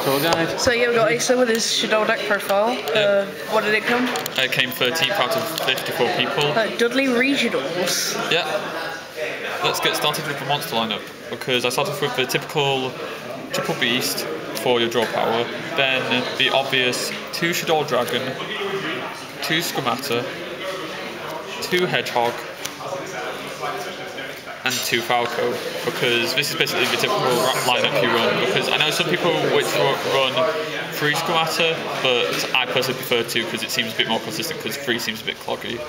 tour guide. So you got Asa with his Shaddoll deck profile. What did it come? It came 13th out of 54 people. Dudley Regionals. Yeah. Let's get started with the monster lineup, because I started with the typical triple beast for your draw power, then the obvious 2 Shaddoll Dragon, 2 Squamata, 2 Hedgehog, and 2 Falco, because this is basically the typical lineup you run, because I know some people which run 3 Squamata, but I personally prefer 2 because it seems a bit more consistent, because 3 seems a bit cloggy.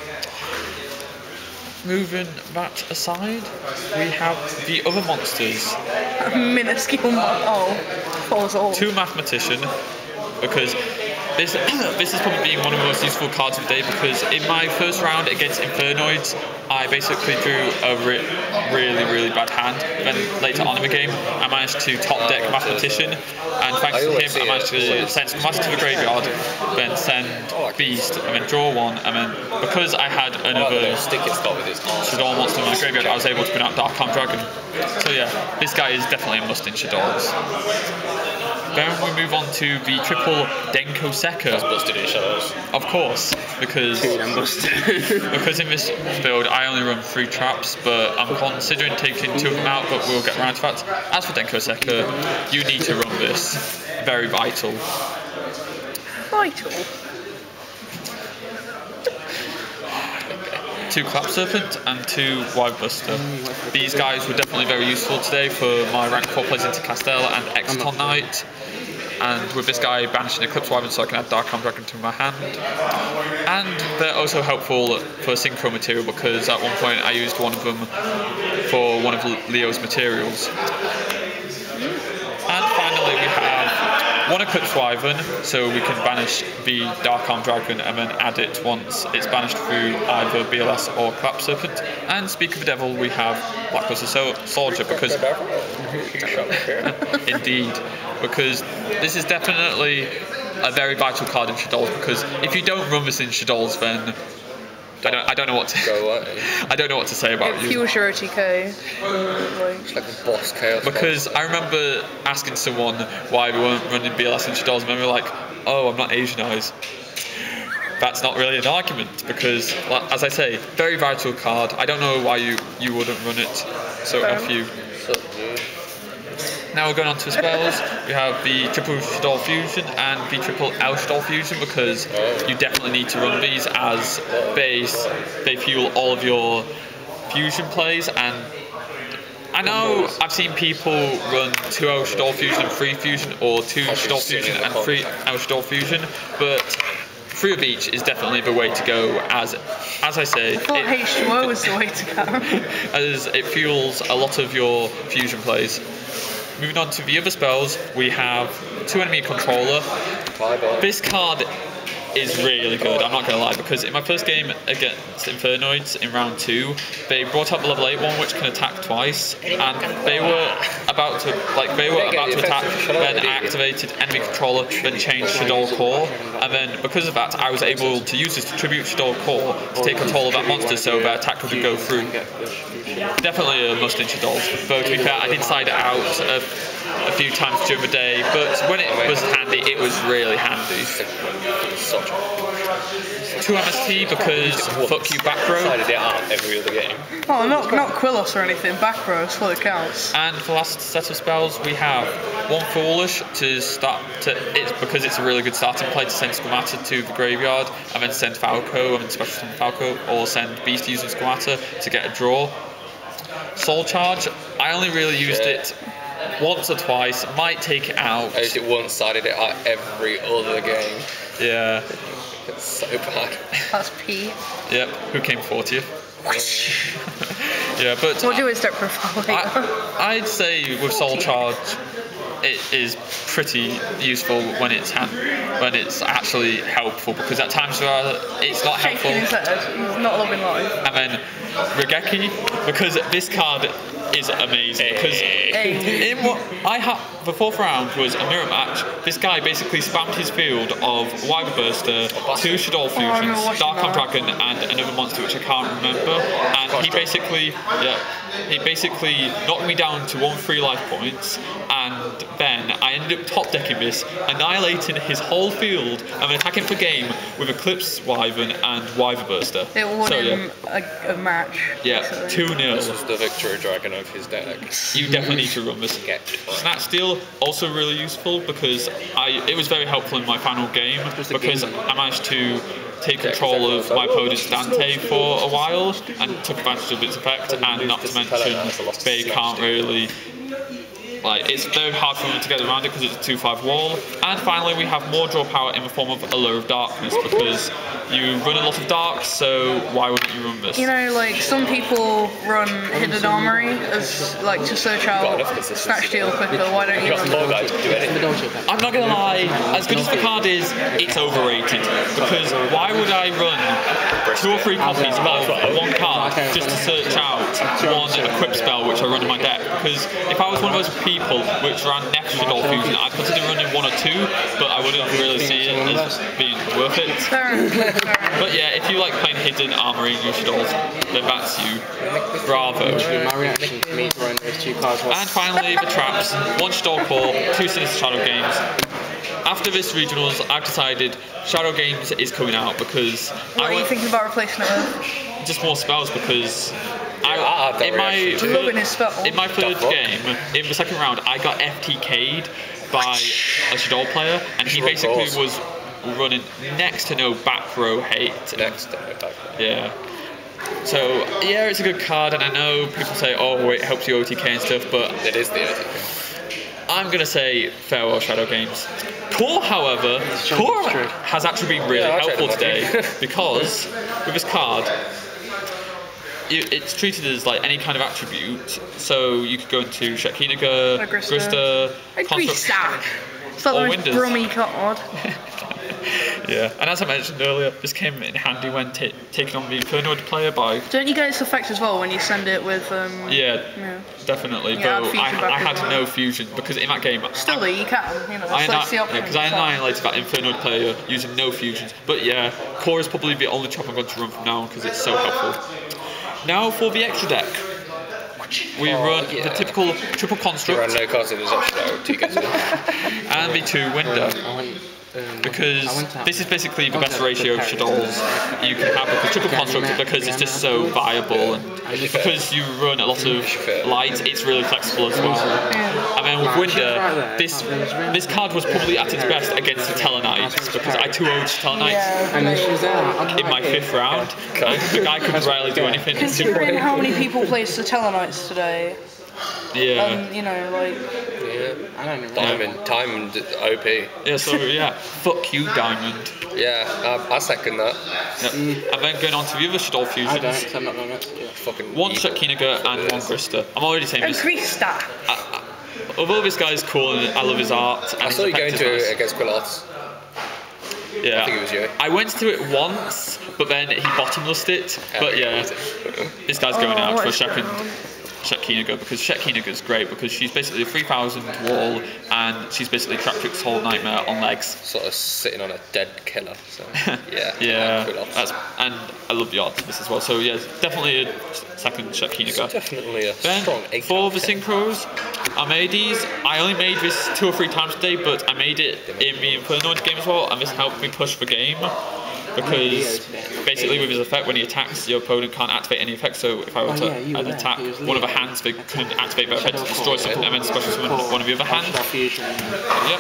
Moving that aside, we have the other monsters. Minuscule falls all. 2 Mathematician, because this is probably being one of the most useful cards of the day, because in my first round against Infernoids, I basically drew a really bad hand. Then later on in the game, I managed to top deck Mathematician, and thanks to him, I managed to send Squamata to the graveyard, then send Beast, and then draw 1, and then because I had another Shaddoll monster in my graveyard, I was able to bring out Dark Arm Dragon. So yeah, this guy is definitely a must in Shaddolls. Then we move on to the triple Denko Sekka. That's busted in Shaddolls. Of course, because in this build I only run 3 traps, but I'm considering taking 2 of them out, but we'll get around to that. As for Denko Sekka, you need to run this. Very vital. Vital? 2 Clap Serpent and 2 Wild Buster. These guys were definitely very useful today for my rank 4 plays into Castell and Exton Knight. And with this guy banishing Eclipse Wyvern so I can add Dark Arm Dragon to my hand. And they're also helpful for Synchro material, because at one point I used one of them for one of Leo's materials. And finally we have 1 Eclipse Wyvern, so we can banish the Dark Arm Dragon and then add it once it's banished through either BLS or Clap Serpent. And speak of the devil, we have Blackbuster Soldier, because indeed, because this is definitely a very vital card in Shaddolls, because if you don't run this in Shaddolls, then I don't know what to I don't know what to say about you. Fuels your OTK. It's like the boss chaos. Because I remember asking someone why we weren't running BLS in Shaddolls, and they were like, "Oh, I'm not Asianized." That's not really an argument, because, as I say, very vital card. I don't know why you wouldn't run it. So F you. Now we're going on to spells. We have the triple Shaddoll Fusion and the triple L Shaddoll Fusion, because you definitely need to run these as they fuel all of your fusion plays. And I know I've seen people run 2 L Shaddoll Fusion and 3 Fusion, or 2 Shaddoll Fusion and 3 L Shaddoll Fusion, but 3 of each is definitely the way to go, as I say. I thought H2O was the way to go. As it fuels a lot of your fusion plays. Moving on to the other spells, we have 2 Enemy Controller. This card is really good, I'm not going to lie, because in my first game against Infernoids in round 2, they brought up the level 8 one which can attack twice, and they were about to attack, then I activated Enemy Controller, then changed Shaddoll Core, and then because of that I was able to use this to tribute Shaddoll Core to take control of that monster so their attack would go through. Definitely a must in Shaddolls, though to be fair I did side it out a few times during the day, but when it was handy, it was really handy. 2 MST, because fuck you back row. Sided it out every other game. Oh, not Qliphort or anything, back row, that's what it counts. And for the last set of spells, we have 1 Foolish to start because it's a really good starting play to send Squamata to the graveyard, and then send Falco, and then special summon Falco, or send Beast using Squamata to get a draw. Soul Charge, I only really used it once or twice, might take it out. I used it once, sided it out every other game. Yeah. It's so bad. That's P. Yep, who came 40th? Yeah, but We'll do his deck profile later. I'd say with Soul Charge, it is pretty useful when it's actually helpful, because at times it's not helpful. Shaking his head, he's not loving life. And then Regeki, because this card is amazing, because in what I had the 4th round was a mirror match. This guy basically spammed his field of Wyvern Burster, 2 Shaddoll Fusions, Dark Arm Dragon, and another monster which I can't remember, and he basically knocked me down to 1 free life points, and then I ended up top decking this, annihilating his whole field, and then attacking for game with Eclipse Wyvern and Wyvern Burster. It won him a match. Yeah, so. 2-0. This was the victory dragon of his deck. You definitely need to run this. Snatch Steal, also really useful because it was very helpful in my final game because I managed to take control of my opponent's Dante for a while and took advantage of its effect, and not to mention they can't really, like, it's very hard for them to get around it because it's a 2/5 wall. And finally we have more draw power in the form of Allure of Darkness because you run a lot of darks, so why wouldn't you run this? You know, like, some people run Hidden Armory as, like, to search out Snatch Steal quicker. Why don't you run that? I'm not gonna lie, as good as the card is, it's overrated. Because why would I run 2 or 3 copies of one card just to search out one equip spell which I run in my deck? Because if I was one of those people which ran next Shaddoll Fusion, I'd consider running 1 or 2, but I wouldn't really see it as being worth it. But yeah, if you like playing Hidden Armory in your Shaddolls, then that's you. Bravo. And finally, the traps. 1 Shaddoll Core, 2 Sinister Shadow Games. After this regionals, I've decided Shadow Games is coming out because what are you thinking about replacing it with? Just more spells because in my third game, in the second round, I got FTK'd by a Shaddoll player, and he basically was running next to no back row hate. Next to no back row. Yeah. So yeah, it's a good card, and I know people say, oh, it helps you OTK and stuff, but it is the OTK. I'm gonna say farewell Shadow Games. Core, however, has actually been really helpful today because with this card, it's treated as like any kind of attribute. So you could go into Shetkinaga, Grista, or Windows. Brummy card. Yeah, and as I mentioned earlier, this came in handy when taking on the Infernoid player by... Don't you get its effect as well when you send it with... yeah, definitely, though I had no fusion, because in that game... Still though, you can, you know, because I annihilated that Infernoid player using no fusions. But yeah, Core is probably the only chop I'm going to run from now, because it's so helpful. Now for the extra deck. We run the typical triple construct. You run no cards in this extra and the 2 window. Because this is basically the best ratio of Shaddolls you can have because triple construct, because it's just so viable, and because you run a lot of light, it's really flexible as well. And then with Winder, this card was probably at its best against Satellarknights because I 2-0'd Satellarknights in my 5th round. The guy could rarely do anything. Considering how many people played Satellarknights today. Yeah. You know, like... Diamond OP. Yeah, so yeah, fuck you, Diamond. Yeah, I second that. Yeah. And then going on to the other Shaddoll fusions. One Shetkinaga and 1 Grista. I'm already saying this. Grista! Although this guy's cool and I love his art. And I saw you going to it against Qliphort. Yeah. I think it was you. I went to it once, but then he bottomlessed it. But yeah, this guy's going out for a second. Shetkinaga, because Shetkinaga is great because she's basically a 3000 wall and she's basically Traptrix Whole Nightmare on legs. Sort of sitting on a dead killer. So yeah. Yeah. And I love the art of this as well. So yeah, definitely a second Shetkinaga. Definitely a then strong 8. For the synchros, I made these. I only made this 2 or 3 times today, but I made it in the Infernoid game as well, and this helped me push the game. Because basically with his effect, when he attacks, your opponent can't activate any effect, so if I were to attack one of the hands, they couldn't activate their effect to destroy something, and then special summon one of the other hands. Yep.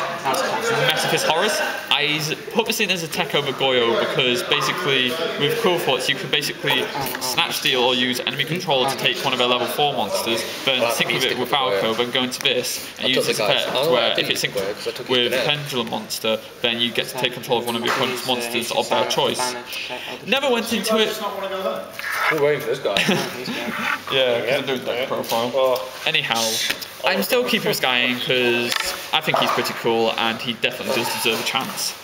Metaphys Horus. I put this in as a tech over YuGiOh because basically with Qliphort you can basically Snatch Steal or use enemy controller to take one of their level 4 monsters, then sync with it with Falco, then go into this and use this effect where if it's synced with Pendulum Monster, then you get to take control of one of your opponent's monsters of their choice. Never went into it. We're waiting for this guy. Yeah, because I'm doing that profile. Anyhow, I'm still keeping this guy in because I think he's pretty cool and he definitely does deserve a chance.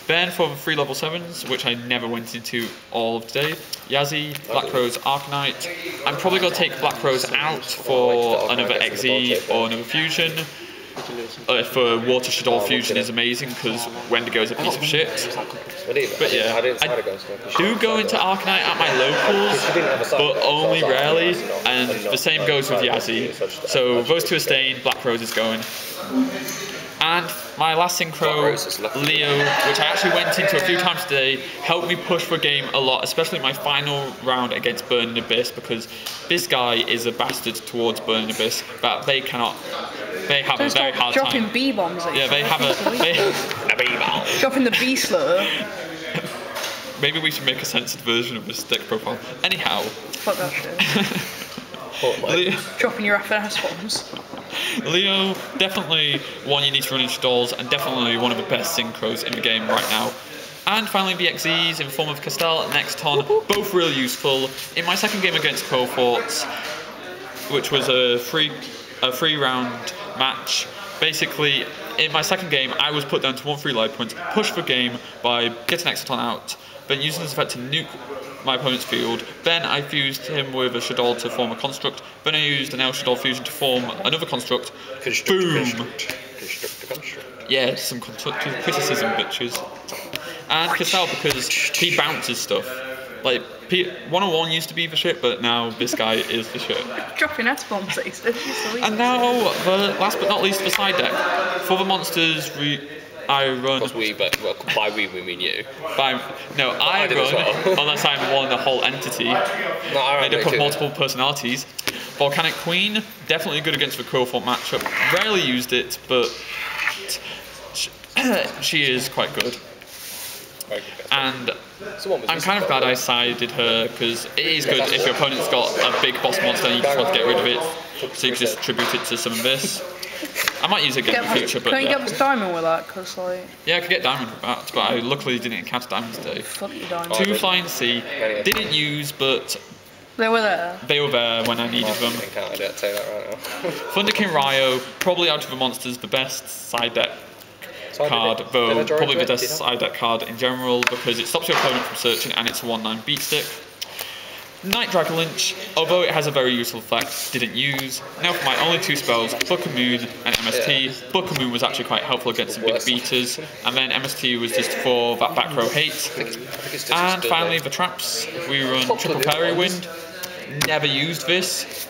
Then for the 3 level 7s, which I never went into all of today, Yazzie, Black Rose, Arcanite. I'm probably going to take Black Rose out for another XE or another fusion. For Water Shaddoll Fusion is amazing because Wendigo is a piece of shit. But yeah, I do go into Arcanite at my locals, but only rarely, and the same goes with Yazzie. So those 2 are staying, Black Rose is going. And my last synchro, Leo, which I actually went into a few times today, helped me push for game a lot, especially my final round against Burning Abyss, because this guy is a bastard towards Burning Abyss, but they cannot. They have a very hard time. Dropping B bombs. Yeah, they have a B bomb. Dropping the B slur. Maybe we should make a censored version of this deck profile. Anyhow. Fuck that shit. Dropping your FNS bombs. Leo, definitely one you need to run in Shaddolls, and definitely one of the best synchros in the game right now. And finally the XZs in form of Castell and Nexton, both really useful. In my second game against Qliphort, which was a three round match, basically in my second game I was put down to 1-3 life points, pushed for game by getting Nexton out, then using this effect to nuke my opponent's field. Then I fused him with a Shaddoll to form a construct. Then I used an Shaddoll fusion to form another construct. Boom! Yeah, some constructive criticism, bitches. And Castell, because he bounces stuff. Like, 101 used to be the shit, but now this guy is the shit. Dropping S-bombs, and now, the last but not least, the side deck. For the monsters, I run. Because by we mean you. I run, well. Unless I'm one the whole entity, made up of multiple personalities. Volcanic Queen, definitely good against the Qliphort matchup. Rarely used it, but she is quite good. And I'm kind of glad I sided her, because it is good if your opponent's got a big boss monster and you just want to get rid of it, so you can just tribute it to some of this. I might use it again in the future, but can you get this diamond with that? Cause like... Yeah, I could get diamond with that, but I luckily didn't encounter diamonds today. Diamond. 2 Flying Sea, didn't use, but they were there. They were there when I needed them. I'll tell you that right now. Thunder King Ryo, probably out of the monsters, the best side deck card, though probably the best side deck card in general, because it stops your opponent from searching and it's a 1/9 beat stick. Night Dragon Lynch, although it has a very useful effect, didn't use. Now for my only 2 spells, Book of Moon and MST. Book of Moon was actually quite helpful against some big beaters, and then MST was just for that back row hate. And finally the traps, we run Triple Fairy Wind. Never used this,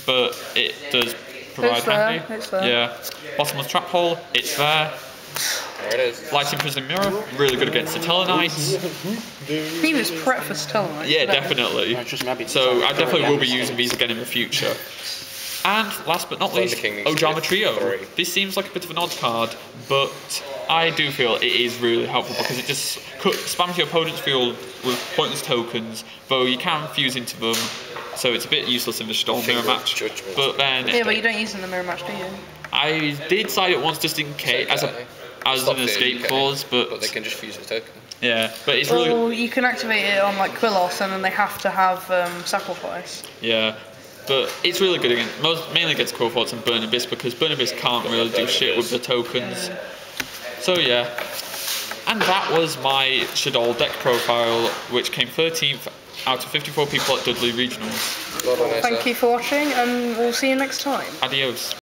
but it does provide handy. It's there. Yeah. Bottomless Trap Hole, it's there. There it is. Lighting Prism Mirror, really good against Satellarknights. He was prep for Satellarknights. Yeah, definitely. So I definitely will be using these again in the future. And last but not least, Ojama Trio. This seems like a bit of an odd card, but I do feel it is really helpful because it just spams your opponent's field with pointless tokens, though you can fuse into them, so it's a bit useless in the Shaddoll Mirror match. But then... Yeah, but you don't use it in the mirror match, do you? I did side it once just in case, as an escape clause, but they can just fuse the token. Yeah, but it's really... Well, you can activate it on like Qliphort, and then they have to have sacrifice. Yeah, but it's really good against, mainly against Qliphort and Burning Abyss, because Burning Abyss can't really do shit with the tokens. So yeah, and that was my Shaddoll deck profile, which came 13th out of 54 people at Dudley Regionals. Thank you for watching, and we'll see you next time. Adios.